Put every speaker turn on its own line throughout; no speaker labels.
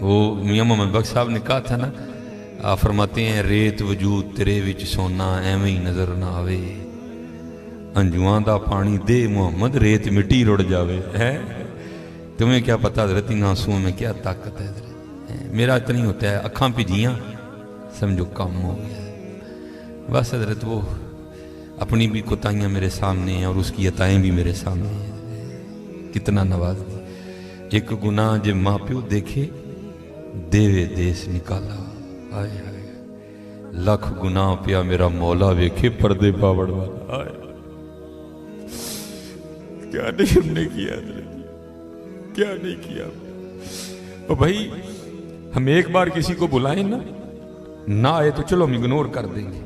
वो मियाँ मोहम्मद बख्श साहब ने कहा था ना, आप फरमाते हैं रेत वजूद तेरे विच सोना एवं ही नजर ना आवे, अंजुआं दा पानी दे मोहम्मद रेत मिट्टी रुड़ जावे। है तुम्हें क्या पता हजरत इन आंसुओं में क्या ताकत है हजरत। मेरा इतना ही होता है, अखां पिजियाँ समझो कम हो गया। बस हजरत वो अपनी भी कोताहियाँ मेरे सामने हैं और उसकी अताएँ भी मेरे सामने हैं। कितना नवाज दी। एक गुनाह जे माँ प्यो देखे देवे देश निकाला। आए हाय लख गुनाह पिया मेरा मौला वेखे पर्दे पावड़ वाला। आए क्या नहीं हमने किया, क्या नहीं किया। और भाई हम एक बार किसी को बुलाएं ना आए तो चलो हम इग्नोर कर देंगे,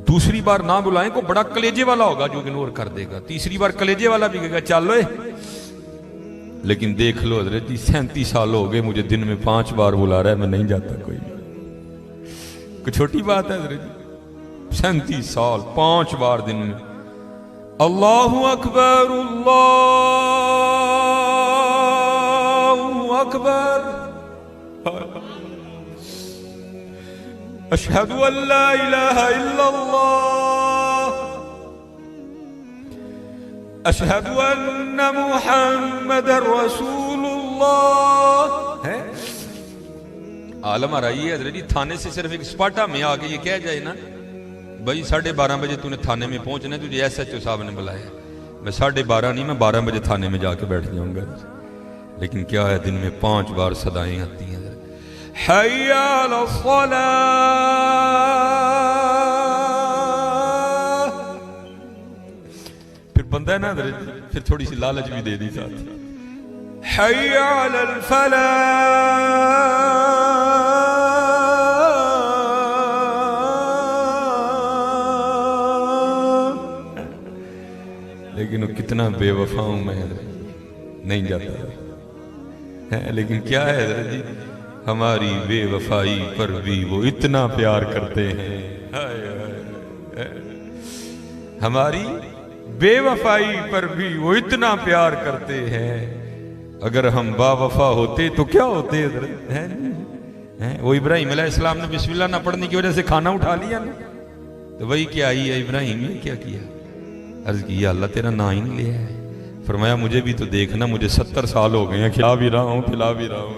दूसरी बार ना बुलाएं को बड़ा कलेजे वाला होगा जो इग्नोर कर देगा, तीसरी बार कलेजे वाला भी कहेगा चलो। लेकिन देख लो हजरत जी 37 साल हो गए मुझे दिन में 5 बार बुला रहा है, मैं नहीं जाता। कोई छोटी बात है हजरत जी, 37 साल 5 बार दिन में। अल्लाहु अकबर अल्लाहु अकबर अशहदु अल्ला इलाहा इल्लल्लाह अशहदु अन्ना मुहम्मदर रसूलुल्लाह। है आलम आ रही है हजरत जी, थाने से सिर्फ एक स्पाटा में आके ये कह जाए ना भाई 12:30 बजे तूने थाने में पहुंचना है, तुझे SHO साहब ने बुलाया, मैं 12:30 नहीं मैं 12 बजे थाने में जाके बैठ जाऊंगा। लेकिन क्या है दिन में 5 बार सदाएं आती हैं, हय्या अला सलाह। फिर बंदा है ना फिर थोड़ी सी लालच भी दे दी साथ, हय्या अलल फलाह। लेकिन वो कितना बेवफा हूं मैं, नहीं जाता है। लेकिन क्या है हजरत जी, हमारी बेवफाई पर भी वो इतना प्यार करते हैं। हमारी बेवफाई पर भी वो इतना प्यार करते हैं। अगर हम बावफा होते तो क्या होते हजरत हैं? वो इब्राहिम अलैहिस्सलाम ने बिस्मिल्लाह ना पढ़ने की वजह से खाना उठा लिया ना, तो वही क्या आई है इब्राहिम ने क्या किया, अर्ज किया अल्लाह तेरा ना ही नहीं लिया है। फरमाया मुझे भी तो देखना, मुझे 70 साल हो गए हैं, खिला भी रहा हूँ पिला भी रहा हूँ।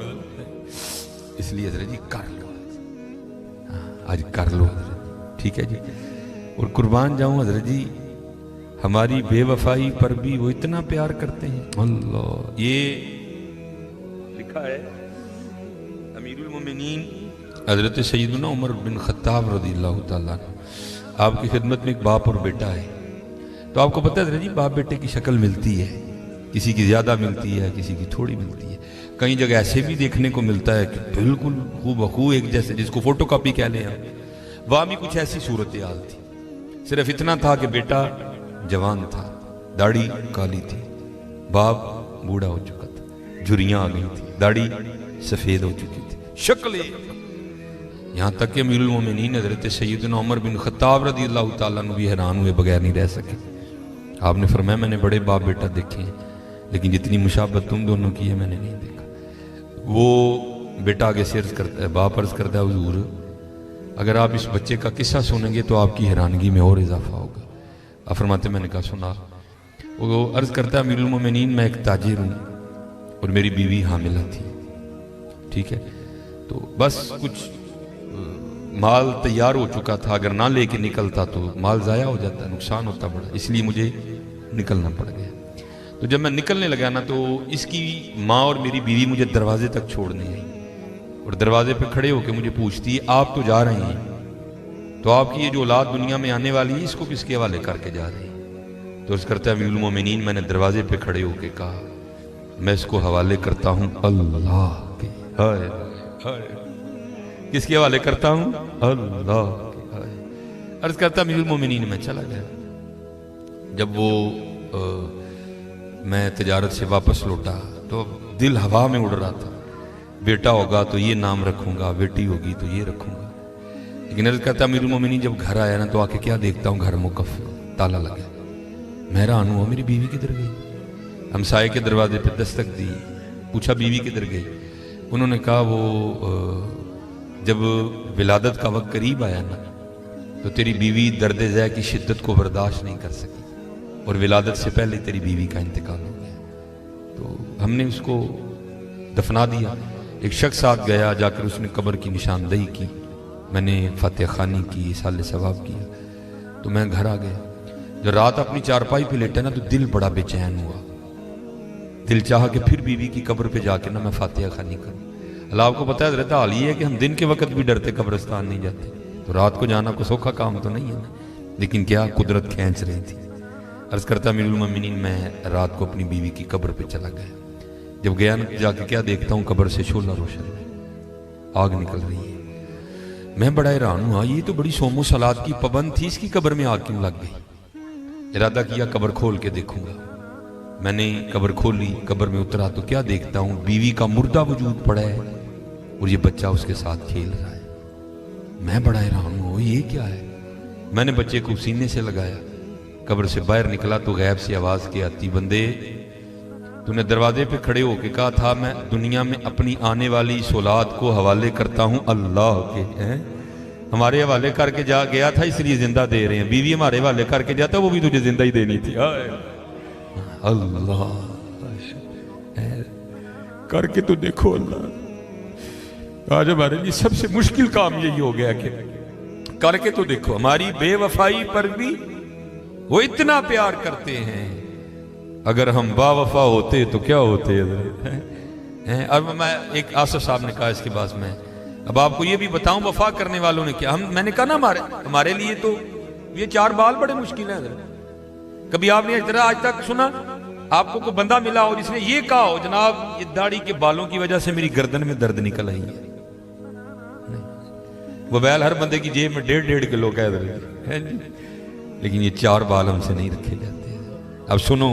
इसलिए हजरत जी कर लो, आज कर लो हजरत, ठीक है जी। और कुर्बान जाऊं हजरत जी, हमारी बेवफाई पर भी वो इतना प्यार करते हैं। अल्लाह, ये लिखा है अमीरुल मोमिनीन हजरत सैयदना उमर बिन खत्ताब रज़ियल्लाहु ताला अन्हु, आपकी खिदमत में एक बाप और बेटा है। तो आपको पता है जी बाप बेटे की शक्ल मिलती है, किसी की ज्यादा मिलती है किसी की थोड़ी मिलती है। कई जगह ऐसे भी देखने को मिलता है कि बिल्कुल हूबहू एक जैसे, जिसको फोटोकॉपी कह लें हम। वहां भी कुछ ऐसी सूरत हाल थी, सिर्फ इतना था कि बेटा जवान था, दाढ़ी काली थी, बाप बूढ़ा हो चुका था, झुर्रियां आ गई थी, दाढ़ी सफेद हो चुकी थी, शक्ल यहां तक कि अमीरुल मोमिनीन हजरत सैयदना उमर बिन खत्ताब रज़ियल्लाहु ताला अन्हु भी हैरान हुए, बगैर नहीं रह सके। आपने फरमाया मैंने बड़े बाप बेटा देखे हैं, लेकिन जितनी मुशाबत तुम दोनों की है मैंने नहीं देखा। वो बेटा आगे से अर्ज करता है, बाप अर्ज करता है हुजूर अगर आप इस बच्चे का किस्सा सुनेंगे तो आपकी हैरानगी में और इजाफा होगा। आप फरमाते मैंने कहा सुना। वो अर्ज करता है अमीरुल मोमिनीन मैं एक ताजिर हूँ और मेरी बीवी हामिला थी, ठीक है, तो बस कुछ माल तैयार हो चुका था, अगर ना लेके निकलता तो माल ज़ाया हो जाता, नुकसान होता बड़ा, इसलिए मुझे निकलना पड़ गया। तो जब मैं निकलने लगा ना तो इसकी माँ और मेरी बीवी मुझे दरवाजे तक छोड़ने आई और दरवाजे पे खड़े होकर मुझे पूछती है आप तो जा रहे हैं, तो आपकी ये जो औलाद दुनिया में आने वाली है इसको किसके हवाले करके जा रही है? तो इस करता है अमीरुल मोमिनीन मैंने दरवाजे पे खड़े होकर कहा मैं इसको हवाले करता हूँ अल्लाह के। हाय हाय, किसके हवाले करता हूँ? अल्लाह के। अर्ज करता अमीरुल मोमिनीन मैं चला गया। जब वो मैं तिजारत से वापस लौटा तो दिल हवा में उड़ रहा था, बेटा होगा तो ये नाम रखूंगा, बेटी होगी तो ये रखूंगा। लेकिन अर्ज करता अमीरुल मोमिनीन जब घर आया ना तो आके क्या देखता हूँ घर मुकफ्फल, ताला लगा। मैं हैरान हुआ मेरी बीवी किधर गई? हमसाये के दरवाजे पे दस्तक दी, पूछा बीवी किधर गई? उन्होंने कहा वो जब विलादत का वक्त करीब आया ना तो तेरी बीवी दर्द ज़ै की शिद्दत को बर्दाश्त नहीं कर सकी और विलादत से पहले तेरी बीवी का इंतकाल हो गया। तो हमने उसको दफना दिया। एक शख्स साथ गया, जाकर उसने कब्र की निशानदही की, मैंने फातिहा खानी की, साले सवाब किया। तो मैं घर आ गया। जब रात अपनी चारपाई पे लेटा ना तो दिल बड़ा बेचैन हुआ। दिल चाहा कि फिर बीवी की कब्र पे जाके ना मैं फातिहा खानी करूँ। अल्लाह आपको पता है हाल ये है कि हम दिन के वक्त भी डरते कब्रिस्तान नहीं जाते, तो रात को जाना कोई सौखा काम तो नहीं है ना, लेकिन क्या कुदरत खींच रही थी। अर्ज करता अमीरुल मोमिनीन मैं रात को अपनी बीवी की कब्र पे चला गया। जब गया ना जाके क्या देखता हूँ, कब्र से शोला रोशन है, आग निकल रही है। मैं बड़ा हैरान हुआ, ये तो बड़ी सोमो सलाद की पाबंद थी, इसकी कब्र में आग क्यों लग गई। इरादा किया कब्र खोल के देखूंगा। मैंने कब्र खोली, कब्र में उतरा तो क्या देखता हूँ, बीवी का मुर्दा वजूद पड़ा है और ये बच्चा उसके साथ खेल रहा है। मैं बड़ा हैरान हुआ, ये क्या है। मैंने बच्चे को सीने से लगाया, कब्र से बाहर निकला तो गैब से आवाज की आती, बंदे तूने दरवाजे पे खड़े होके कहा था मैं दुनिया में अपनी आने वाली सौलाद को हवाले करता हूं अल्लाह के, हैं हमारे हवाले करके जा गया था इसलिए जिंदा दे रहे हैं। बीवी हमारे हवाले करके जाता वो भी तुझे जिंदा ही देनी थी। अल्लाह करके तो देखो अल्लाह। आज हमारे लिए सबसे मुश्किल काम यही हो गया कि करके तो देखो। हमारी बेवफाई पर भी वो इतना प्यार करते हैं। अगर हम बावफा होते तो क्या होते हैं। और मैं एक आसिफ साहब ने कहा इसके बाद में अब आपको ये भी बताऊं वफा करने वालों ने क्या। मैंने कहा ना हमारे लिए तो ये 4 बाल बड़े मुश्किल है। कभी आपने इस तरह आज तक सुना आपको कोई बंदा मिला हो जिसने ये कहा हो जनाब ये दाढ़ी के बालों की वजह से मेरी गर्दन में दर्द निकल आई है। वो बैल हर बंदे की जेब में 1.5 किलो कह रहे, लेकिन ये 4 बाल हमसे नहीं रखे जाते। अब सुनो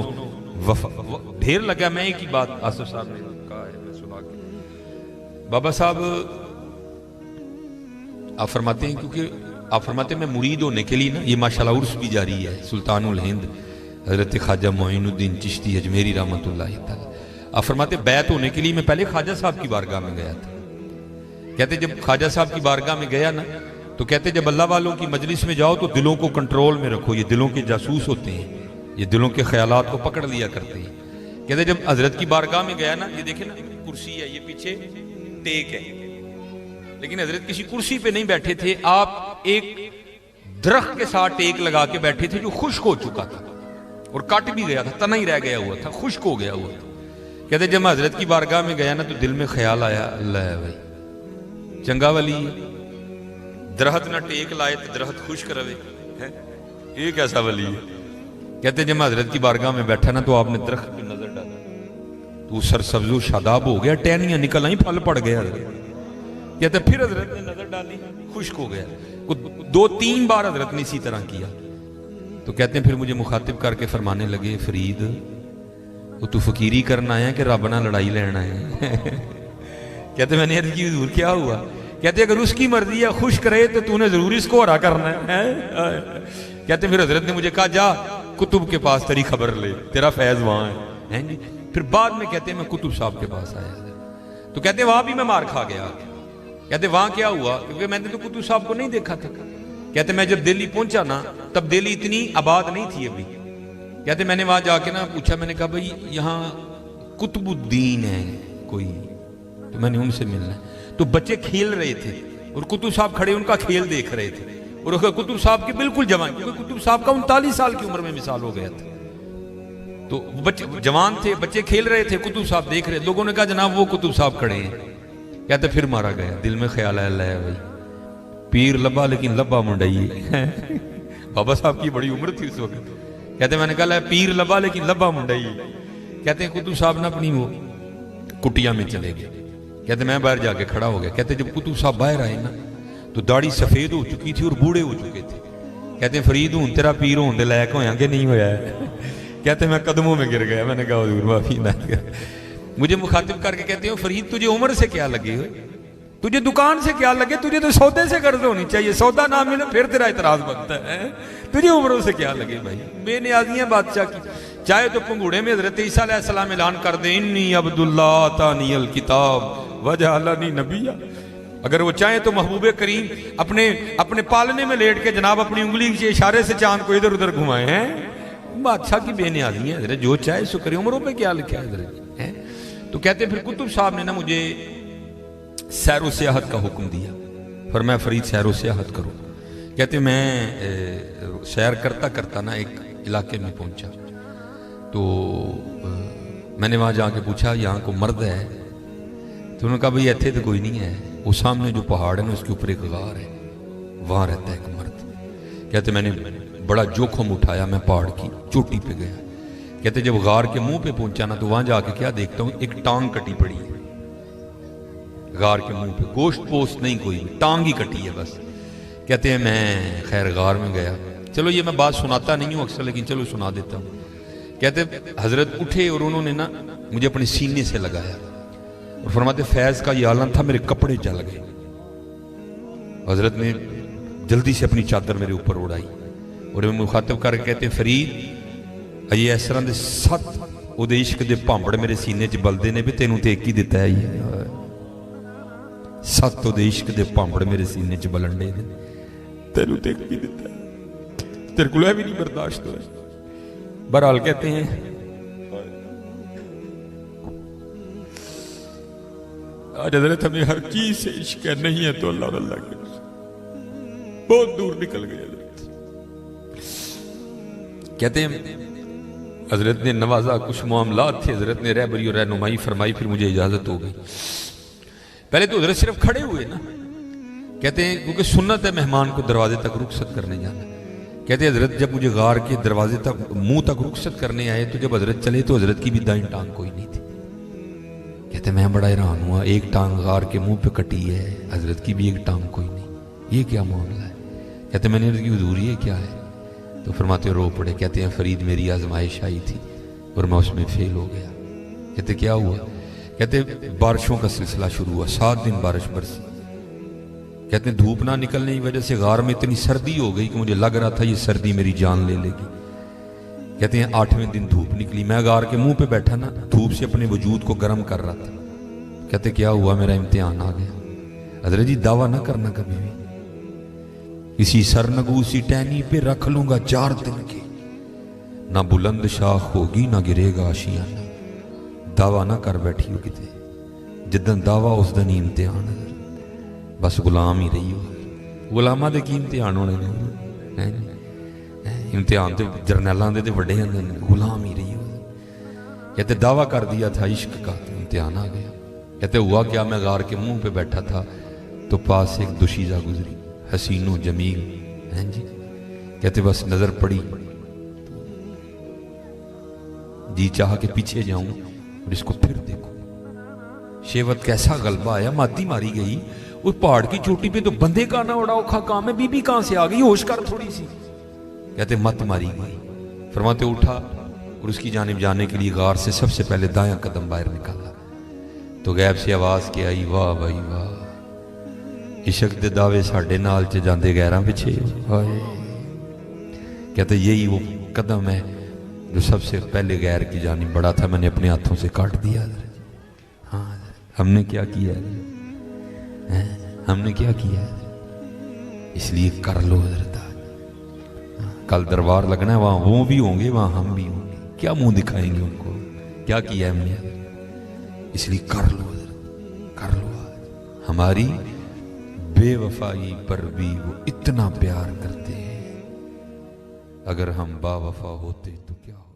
ढेर लगा। मैं एक ही बात आसिफ साहब ने कहा है, मैं सुना के बाबा साहब आप फरमाते हैं, क्योंकि आप फरमाते हैं मैं मुरीद होने के लिए ना ये माशाल्लाह उर्स भी जारी है। सुल्तानुल हिंद हजरत ख्वाजा मोइनुद्दीन चिश्ती अजमेरी रहमतुल्लाह तआला आप फरमाते बैत होने के लिए मैं पहले ख्वाजा साहब की बारगाह में गया था। कहते जब ख्वाजा साहब की बारगाह में गया ना तो कहते जब अल्लाह वालों की मजलिस में जाओ तो दिलों को कंट्रोल में रखो, ये दिलों के जासूस होते हैं, ये दिलों के ख्यालात को पकड़ लिया करते हैं। कहते जब हजरत की बारगाह में गया ना, ये देखे ना कुर्सी है, ये पीछे टेक है, लेकिन हजरत किसी कुर्सी पे नहीं बैठे थे, आप एक दरख्त के साथ टेक लगा के बैठे थे जो खुश्क हो चुका था और कट भी गया था, तना ही रह गया हुआ था, खुश्क हो गया हुआ था। कहते जब हजरत की बारगाह में गया ना तो दिल में ख्याल आया अल्लाह भाई चंगा वली दरख्त ना टेक लाए तो दरख्त खुश्क रहे, ये कैसा वली है। कहते जब हजरत की बारगाह में बैठा ना तो आपने दरख्त पे नजर डाला तो सरसब्जो शादाब हो गया, टहनियां निकल आई, फल पड़ गया। कहते फिर हजरत ने नजर डाली, खुश्क हो गया। 2-3 बार हजरत ने इसी तरह किया। तो कहते हैं फिर मुझे मुखातिब करके फरमाने लगे फरीद वो तू फकीरी करना है कि रब ना लड़ाई लेना है। कहते मैंने अर्ज की हुजूर क्या हुआ। कहते अगर उसकी मर्जी है खुश करे तो तूने जरूर इसको हरा करना है। कहते फिर हजरत ने मुझे कहा जा कुतुब के पास तेरी खबर ले, तेरा फैज वहां है जी। फिर बाद में कहते मैं कुतुब साहब के पास आया तो कहते वहां भी मैं मार खा गया। कहते वहां क्या हुआ, क्योंकि मैंने तो कुतुब साहब को नहीं देखा था। कहते मैं जब दिल्ली पहुंचा ना तब दिल्ली इतनी आबाद नहीं थी अभी। कहते मैंने वहां जाके ना पूछा, मैंने कहा भाई यहाँ कुतुबुद्दीन है कोई, तो मैंने उनसे मिलना है। तो बच्चे खेल रहे थे और कुतुब साहब खड़े उनका खेल देख रहे थे और कुतुब साहब के बिल्कुल जवान, क्योंकि कुतुब साहब का 39 साल की उम्र में मिसाल हो गया था। तो बच्चे जवान थे, बच्चे खेल रहे थे, कुतुब साहब देख रहे। लोगों ने कहा जनाब वो कुतुब साहब खड़े हैं। कहते फिर मारा गया। दिल में ख्याल आया अल्लाह भाई पीर लब्बा लेकिन लब्बा मुंडई। बाबा साहब की बड़ी उम्र थी उस वक्त। कहते मैंने कहा पीर लब्बा लेकिन लब्बा मुंडई। कहते कुतुब साहब ना अपनी वो कुटिया में चले गए। कहते मैं बाहर जाके खड़ा हो गया। कहते जब कुतुब साहब बाहर आए ना तो दाढ़ी सफेद हो चुकी थी और बूढ़े हो चुके थे। कहते फरीद हूं तेरा पीर होने दे लायक होया कि नहीं होया है। कहते मैं कदमों में गिर गया। मैंने कहा हुजूर माफी ना कर। मुझे मुखातिब करके कहते हो फरीद तुझे उम्र से क्या लगे हो, तुझे दुकान से क्या लगे, तुझे तो सौदे से कर्ज होनी चाहिए, सौदा ना मिले फिर तेरा इतराज बनता है। तुझे उम्रों से क्या लगे भाई, बेनियाजियां बादशाह की। चाहे तो पंगूड़े में हजरत ईसा अलैहिस्सलाम ऐलान कर दे इन्नी अब्दुल्लाह तानियल किताब वजअलनी नबिया। अगर वो चाहे तो महबूब करीम अपने अपने पालने में लेट के जनाब अपनी उंगली के इशारे से चांद को इधर उधर घुमाए हैं। बादशाह की बेनियाजी है हजरत, जो चाहे सो करे, उम्रों पे क्या लिखा है हजरत है। तो कहते फिर कुतुब साहब ने ना मुझे सैरो सियाहत का हुक्म दिया, फरमाया फरीद सैरो सियाहत करो। कहते मैं सैर करता करता ना एक इलाके में पहुंचा, तो मैंने वहां जाके पूछा यहाँ को मर्द है? तो उन्होंने कहा भाई इतने तो कोई नहीं है, वो सामने जो पहाड़ है ना उसके ऊपर एक गार है, वहां रहता है एक मर्द। कहते मैंने बड़ा जोखम उठाया, मैं पहाड़ की चोटी पे गया। कहते जब गार के मुंह पे पहुंचा ना तो वहां जाके क्या देखता हूं, एक टांग कटी पड़ी है गार के मुंह पे, गोश्त पोस्ट नहीं कोई, टांग ही कटी है बस। कहते हैं मैं खैर गार में गया, चलो ये मैं बात सुनाता नहीं हूं अक्सर, लेकिन चलो सुना देता हूं। कहते हजरत उठे और उन्होंने ना मुझे अपने सीने से लगाया और फरमाते फैज का ये आलम था, मेरे कपड़े जल गए। हजरत ने जल्दी से अपनी चादर मेरे ऊपर उड़ाई और मुखातिब करके कहते फरीद ये इस तरह के 7 ਉਹਦੇ इश्क के भांबड़ मेरे सीने च बलते ने भी तेनों तो एक ही दिता है। 7 ਉਹਦੇ इश्क के भांबड़ मेरे सीने च बलन डे ने, तेनों तो एक ही दिता है, तेरे को भी नहीं बर्दाश्त हो। बहरहाल कहते हैं आज हजरत हमें हर चीज से इश्क नहीं है तो अल्लाह और अल्लाह के बहुत दूर निकल गए। कहते हैं हजरत ने नवाजा, कुछ मामलात थे, हजरत ने रहबरी और रहनुमाई फरमाई, फिर मुझे इजाजत हो गई। पहले तो हजरत सिर्फ खड़े हुए ना, कहते हैं क्योंकि सुन्नत है मेहमान को दरवाजे तक रुखसत करने जाना। कहते हजरत जब मुझे गार के दरवाजे तक मुंह तक रुखसत करने आए तो जब हजरत चले तो हजरत की भी दाईं टांग कोई नहीं थी। कहते मैं बड़ा हैरान हुआ, एक टांग गार के मुंह पे कटी है, हजरत की भी एक टांग कोई नहीं, ये क्या मामला है? कहते मैंने उसकी हुजूरी है क्या है? तो फरमाते रो पड़े। कहते हैं फरीद मेरी आजमाइश आई थी और मैं उसमें फेल हो गया। कहते क्या हुआ? कहते बारिशों का सिलसिला शुरू हुआ, 7 दिन बारिश बरसी। कहते हैं धूप ना निकलने की वजह से गार में इतनी सर्दी हो गई कि मुझे लग रहा था ये सर्दी मेरी जान ले लेगी। कहते हैं 8वें दिन धूप निकली, मैं गार के मुंह पे बैठा ना, धूप से अपने वजूद को गर्म कर रहा था। कहते क्या हुआ? मेरा इम्तिहान आ गया। हजरत जी दावा ना करना कभी भी, इसी सरनगू सी टहनी पे रख लूंगा 4 दिन के, ना बुलंद शाख होगी ना गिरेगा आशियाना। दावा ना कर बैठी हो किते, जिदन दावा उस दिन ही इम्तिहान। बस गुलाम ही रही हो, गुलामा दे की इम्तिहान होने ने, इम्तिहान तो जरनैलों के बड़े होंगे, गुलाम ही रही हो। कहते दावा कर दिया था इश्क का, तो इम्तिहान आ गया। कहते हुआ क्या, मैं गार के मुंह पे बैठा था तो पास एक दुशीजा गुजरी, हसीनो जमील हैं जी। कहते बस नजर पड़ी, जी चाह के पीछे जाऊं और इसको फिर देखूं। शेवत कैसा गलबा आया, माती मारी गई। उस पहाड़ की चोटी पे तो बंदे का ना बड़ा औखा काम है, बीबी कहां से आ गई, होश कर थोड़ी सी। कहते मत मारी गई। फरमाते उठा और उसकी जानिब जाने के लिए गार से सबसे पहले दायां कदम बाहर निकाला तो गैब से आवाज क्या आई, वाह भाई वाह, इश्क दे दावे साडे नाल च जांदे गैरां पिछे। हाय कहते यही वो कदम है जो सबसे पहले गैर की जानिब बढ़ा था, मैंने अपने हाथों से काट दिया। हाँ हमने क्या किया है, हमने क्या किया है? इसलिए कर लो हजरत, कल दरबार लगना है, वहां वो भी होंगे, वहां हम भी होंगे, क्या मुंह दिखाएंगे उनको, क्या किया हमने? इसलिए कर लो हजरत, कर लो। हमारी बेवफाई पर भी वो इतना प्यार करते हैं, अगर हम बावफा होते तो क्या हो।